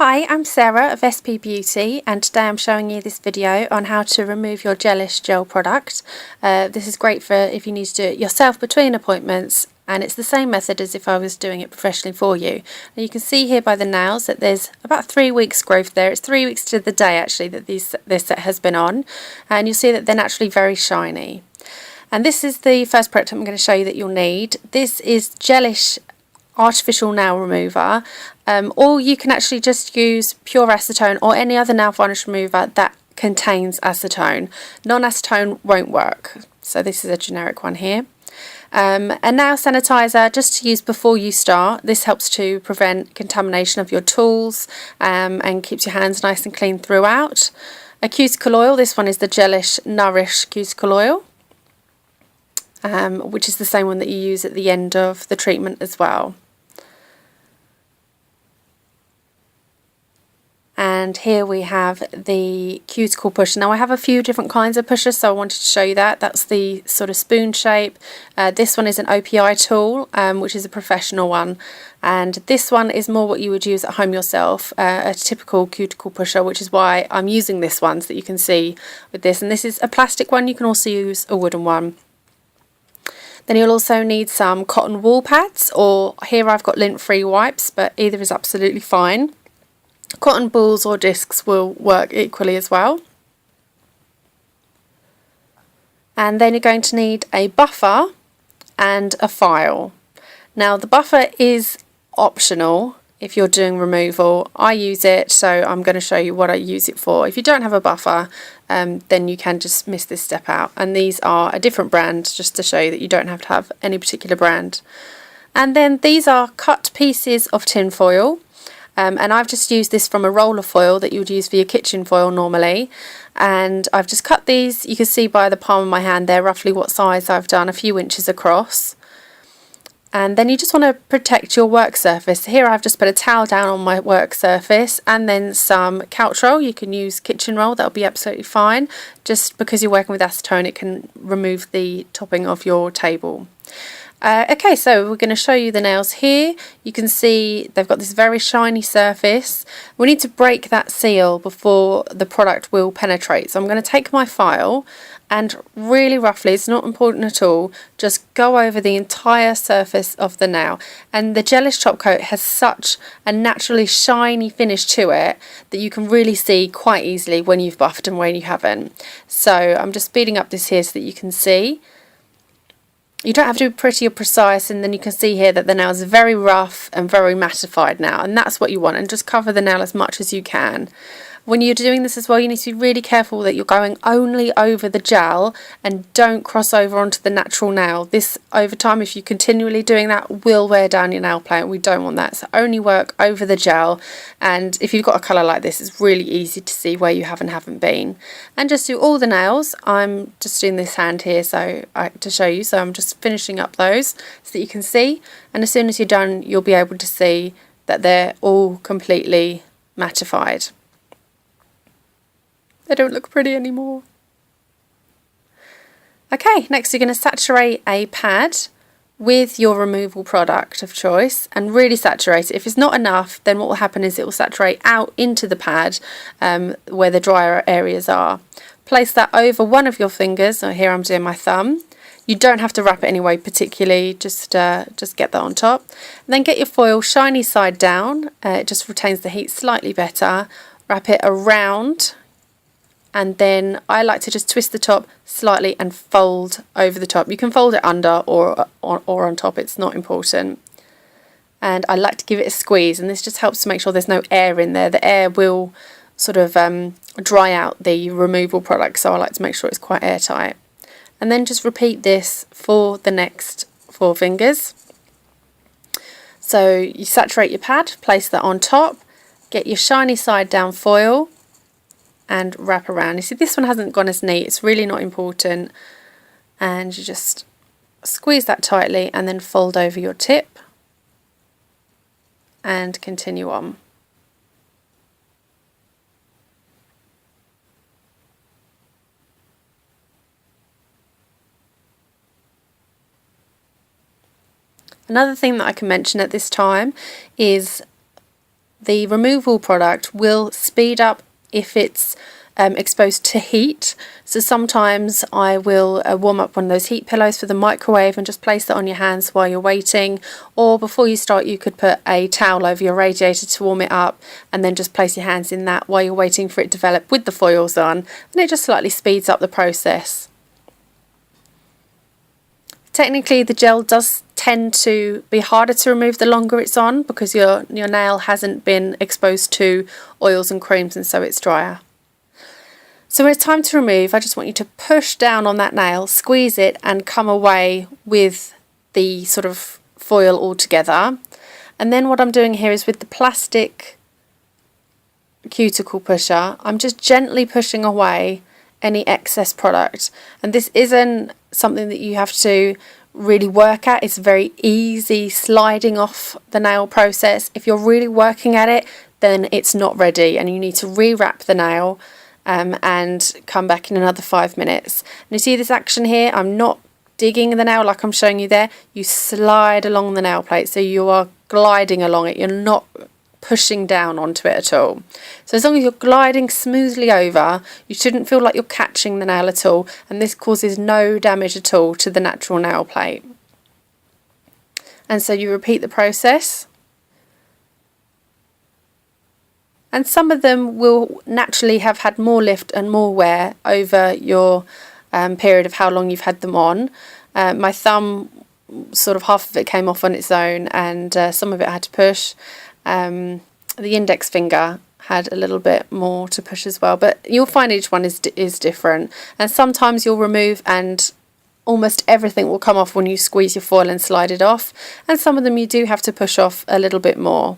Hi, I'm Sarah of s.pbeauty, and today I'm showing you this video on how to remove your gelish gel product. This is great for if you need to do it yourself between appointments, and it's the same method as if I was doing it professionally for you. Now you can see here by the nails that there's about 3 weeks growth there. It's 3 weeks to the day actually that this set has been on, and you'll see that they're naturally very shiny. And this is the first product I'm going to show you that you'll need. This is gelish artificial nail remover, or you can actually just use pure acetone or any other nail varnish remover that contains acetone. Non-acetone won't work, so this is a generic one here. A nail sanitizer just to use before you start. This helps to prevent contamination of your tools and keeps your hands nice and clean throughout. A cuticle oil, this one is the Gelish Nourish cuticle oil, which is the same one that you use at the end of the treatment as well. And here we have the cuticle pusher. Now I have a few different kinds of pushers, so I wanted to show you that. That's the sort of spoon shape. This one is an OPI tool, which is a professional one. And this one is more what you would use at home yourself, a typical cuticle pusher, which is why I'm using this one so that you can see with this. And this is a plastic one. You can also use a wooden one. Then you'll also need some cotton wool pads, or here I've got lint-free wipes, but either is absolutely fine. Cotton balls or discs will work equally as well. And then you're going to need a buffer and a file. Now the buffer is optional if you're doing removal. I use it, so I'm going to show you what I use it for. If you don't have a buffer, then you can just miss this step out. And these are a different brand, just to show you that you don't have to have any particular brand. And then these are cut pieces of tin foil. And I've just used this from a roller foil that you would use for your kitchen foil normally, and I've just cut these. You can see by the palm of my hand there roughly what size I've done, a few inches across. And then you just want to protect your work surface. Here I've just put a towel down on my work surface and then some couch roll. You can use kitchen roll, that'll be absolutely fine. Just because you're working with acetone, it can remove the topping of your table. Okay, so we're going to show you the nails here. You can see they've got this very shiny surface. We need to break that seal before the product will penetrate. So I'm going to take my file and really roughly, it's not important at all, just go over the entire surface of the nail. And the gelish top coat has such a naturally shiny finish to it that you can really see quite easily when you've buffed and when you haven't. So I'm just speeding up this here so that you can see. You don't have to be pretty or precise, and then you can see here that the nail is very rough and very mattified now, and that's what you want. And just cover the nail as much as you can. When you're doing this as well, you need to be really careful that you're going only over the gel and don't cross over onto the natural nail. This, over time, if you're continually doing that, will wear down your nail plate, and we don't want that. So only work over the gel, and if you've got a colour like this, it's really easy to see where you have and haven't been. And just do all the nails. I'm just doing this hand here to show you, so I'm just finishing up those so that you can see, and as soon as you're done, you'll be able to see that they're all completely mattified. They don't look pretty anymore. Okay, next you're going to saturate a pad with your removal product of choice and really saturate it. If it's not enough, then what will happen is it will saturate out into the pad where the drier areas are. Place that over one of your fingers. So here I'm doing my thumb. You don't have to wrap it anyway particularly, just get that on top. And then get your foil shiny side down. It just retains the heat slightly better. Wrap it around. And then I like to just twist the top slightly and fold over the top. You can fold it under or on top, it's not important. And I like to give it a squeeze, and this just helps to make sure there's no air in there. The air will sort of dry out the removal product, so I like to make sure it's quite airtight. And then just repeat this for the next 4 fingers. So you saturate your pad, place that on top, get your shiny side down foil, and wrap around. You see this one hasn't gone as neat, it's really not important, and you just squeeze that tightly and then fold over your tip and continue on. Another thing that I can mention at this time is the removal product will speed up if it's exposed to heat. So sometimes I will warm up one of those heat pillows for the microwave and just place that on your hands while you're waiting, or before you start you could put a towel over your radiator to warm it up and then just place your hands in that while you're waiting for it to develop with the foils on, and it just slightly speeds up the process. Technically the gel does tend to be harder to remove the longer it's on, because your nail hasn't been exposed to oils and creams, and so it's drier. So when it's time to remove, I just want you to push down on that nail, squeeze it, and come away with the sort of foil all together. And then what I'm doing here is with the plastic cuticle pusher, I'm just gently pushing away any excess product. And this isn't something that you have to really work at. It's very easy sliding off the nail process. If you're really working at it, then it's not ready and you need to rewrap the nail and come back in another 5 minutes. And you see this action here, I'm not digging the nail like I'm showing you there. You slide along the nail plate, so you are gliding along it, you're not pushing down onto it at all. So as long as you're gliding smoothly over, you shouldn't feel like you're catching the nail at all, and this causes no damage at all to the natural nail plate. And so you repeat the process, and some of them will naturally have had more lift and more wear over your period of how long you've had them on. My thumb, sort of half of it came off on its own, and some of it I had to push. The index finger had a little bit more to push as well, but you'll find each one is different, and sometimes you'll remove and almost everything will come off when you squeeze your foil and slide it off, and some of them you do have to push off a little bit more.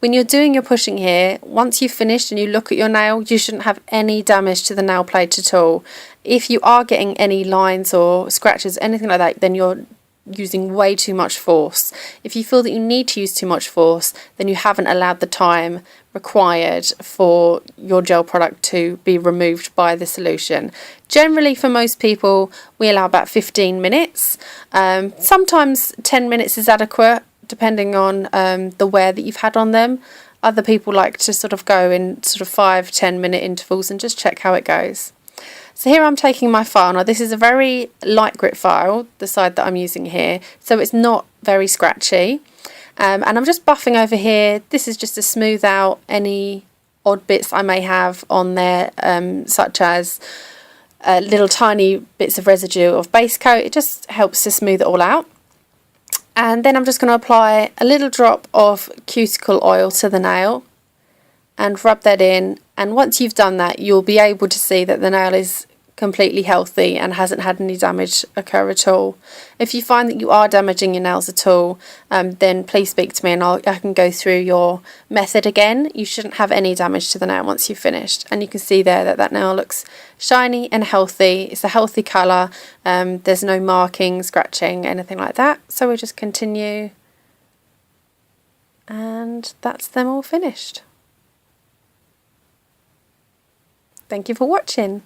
When you're doing your pushing here, once you've finished and you look at your nail, you shouldn't have any damage to the nail plate at all. If you are getting any lines or scratches, anything like that, then you're using way too much force. If you feel that you need to use too much force, then you haven't allowed the time required for your gel product to be removed by the solution. Generally for most people we allow about 15 minutes. Sometimes 10 minutes is adequate, depending on the wear that you've had on them. Other people like to sort of go in sort of 5-10 minute intervals and just check how it goes. So here I'm taking my file. Now this is a very light grit file, the side that I'm using here, so it's not very scratchy. And I'm just buffing over here. This is just to smooth out any odd bits I may have on there, such as little tiny bits of residue of base coat. It just helps to smooth it all out. And then I'm just going to apply a little drop of cuticle oil to the nail and rub that in, and once you've done that you'll be able to see that the nail is completely healthy and hasn't had any damage occur at all. If you find that you are damaging your nails at all, then please speak to me and I can go through your method again. You shouldn't have any damage to the nail once you've finished, and you can see there that that nail looks shiny and healthy. It's a healthy colour, there's no marking, scratching, anything like that. So we'll just continue, and that's them all finished. Thank you for watching.